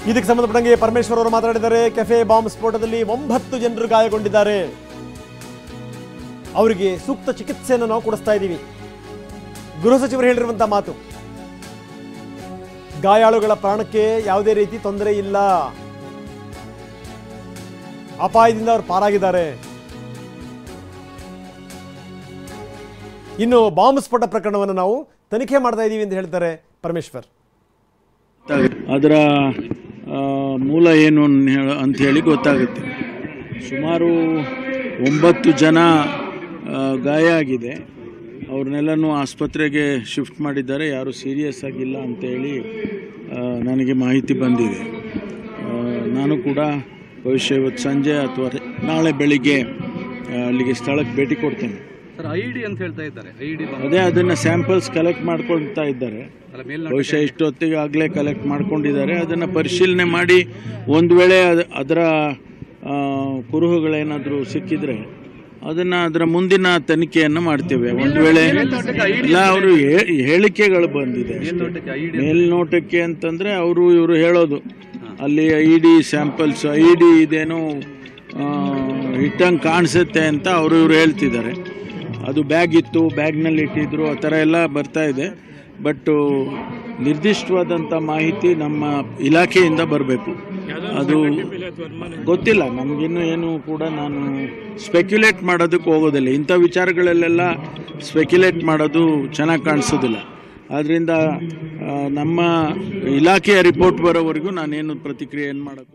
ಇದಕ್ಕೆ ಸಂಬಂಧಪಟ್ಟಂಗೆ ಪರಮೇಶ್ವರ್ ಅವರು ಮಾತನಾಡಿದ್ದಾರೆ. ಕೆಫೆ ಬಾಂಬ್ ಸ್ಫೋಟದಲ್ಲಿ 9 ಜನರು ಗಾಯಗೊಂಡಿದ್ದಾರೆ. ಅವರಿಗೆ ಸೂಕ್ತ ಚಿಕಿತ್ಸೆಯನ್ನು ನಾವು ಕೊಡಿಸ್ತಾ ಇದ್ದೀವಿ. ಗೃಹ ಸಚಿವರು ಹೇಳಿರುವಂತಹ ಮಾತು, ಗಾಯಾಳುಗಳ ಪ್ರಾಣಕ್ಕೆ ಯಾವುದೇ ರೀತಿ ತೊಂದರೆ ಇಲ್ಲ, ಅಪಾಯದಿಂದ ಅವರು ಪಾರಾಗಿದ್ದಾರೆ. ಇನ್ನು ಬಾಂಬ್ ಸ್ಫೋಟ ಪ್ರಕರಣವನ್ನು ನಾವು ತನಿಖೆ ಮಾಡ್ತಾ ಇದ್ದೀವಿ ಅಂತ ಹೇಳ್ತಾರೆ ಪರಮೇಶ್ವರ್. ಅದರ ಮೂಲ ಏನು ಅಂತ ಹೇಳಿ ಗೊತ್ತಾಗುತ್ತೆ. ಸುಮಾರು 9 ಜನ ಗಾಯ ಆಗಿದೆ. ಅವ್ರನ್ನೆಲ್ಲನೂ ಆಸ್ಪತ್ರೆಗೆ ಶಿಫ್ಟ್ ಮಾಡಿದ್ದಾರೆ. ಯಾರು ಸೀರಿಯಸ್ ಆಗಿಲ್ಲ ಅಂತೇಳಿ ನನಗೆ ಮಾಹಿತಿ ಬಂದಿದೆ. ನಾನು ಕೂಡ ಭವಿಷ್ಯ ಇವತ್ತು ಸಂಜೆ ಅಥವಾ ನಾಳೆ ಬೆಳಿಗ್ಗೆ ಅಲ್ಲಿಗೆ ಸ್ಥಳಕ್ಕೆ ಭೇಟಿ ಕೊಡ್ತೇನೆ. ಐಡಿ ಅಂತ ಹೇಳ್ತಾ ಇದ್ದಾರೆ. ಅದೇ ಅದನ್ನು ಸ್ಯಾಂಪಲ್ಸ್ ಕಲೆಕ್ಟ್ ಮಾಡ್ಕೊಳ್ತಾ ಇದ್ದಾರೆ. ಬಹುಶಃ ಇಷ್ಟೊತ್ತಿಗೆ ಆಗಲೇ ಕಲೆಕ್ಟ್ ಮಾಡ್ಕೊಂಡಿದ್ದಾರೆ. ಅದನ್ನು ಪರಿಶೀಲನೆ ಮಾಡಿ ಒಂದು ವೇಳೆ ಅದರ ಕುರುಹುಗಳೇನಾದರೂ ಸಿಕ್ಕಿದ್ರೆ ಅದರ ಮುಂದಿನ ತನಿಖೆಯನ್ನು ಮಾಡ್ತೇವೆ. ಒಂದು ವೇಳೆ ಇಲ್ಲ ಅವರು ಹೇಳಿಕೆಗಳು ಬಂದಿದೆ ಮೇಲ್ನೋಟಕ್ಕೆ ಅಂತಂದರೆ ಇವರು ಹೇಳೋದು ಅಲ್ಲಿ ಐಡಿ ಸ್ಯಾಂಪಲ್ಸ್ ಇದೇನೋ ಇಟ್ಟಂಗೆ ಕಾಣಿಸುತ್ತೆ ಅಂತ ಇವರು ಹೇಳ್ತಿದ್ದಾರೆ. ಅದು ಬ್ಯಾಗ್ ಇತ್ತು, ಬ್ಯಾಗ್ನಲ್ಲಿ ಇಟ್ಟಿದ್ರು, ಆ ಥರ ಎಲ್ಲ ಬರ್ತಾ ಇದೆ. ಬಟ್ ನಿರ್ದಿಷ್ಟವಾದಂಥ ಮಾಹಿತಿ ನಮ್ಮ ಇಲಾಖೆಯಿಂದ ಬರಬೇಕು. ಅದು ಗೊತ್ತಿಲ್ಲ ನಮಗಿನ್ನೂ ಏನು ಕೂಡ. ನಾನು ಸ್ಪೆಕ್ಯುಲೇಟ್ ಮಾಡೋದಕ್ಕೆ ಹೋಗೋದಿಲ್ಲ. ಇಂಥ ವಿಚಾರಗಳಲ್ಲೆಲ್ಲ ಸ್ಪೆಕ್ಯುಲೇಟ್ ಮಾಡೋದು ಚೆನ್ನಾಗಿ ಕಾಣಿಸೋದಿಲ್ಲ. ಆದ್ದರಿಂದ ನಮ್ಮ ಇಲಾಖೆಯ ರಿಪೋರ್ಟ್ ಬರೋವರೆಗೂ ನಾನೇನು ಪ್ರತಿಕ್ರಿಯೆಯನ್ನು ಮಾಡೋಕ್ಕೆ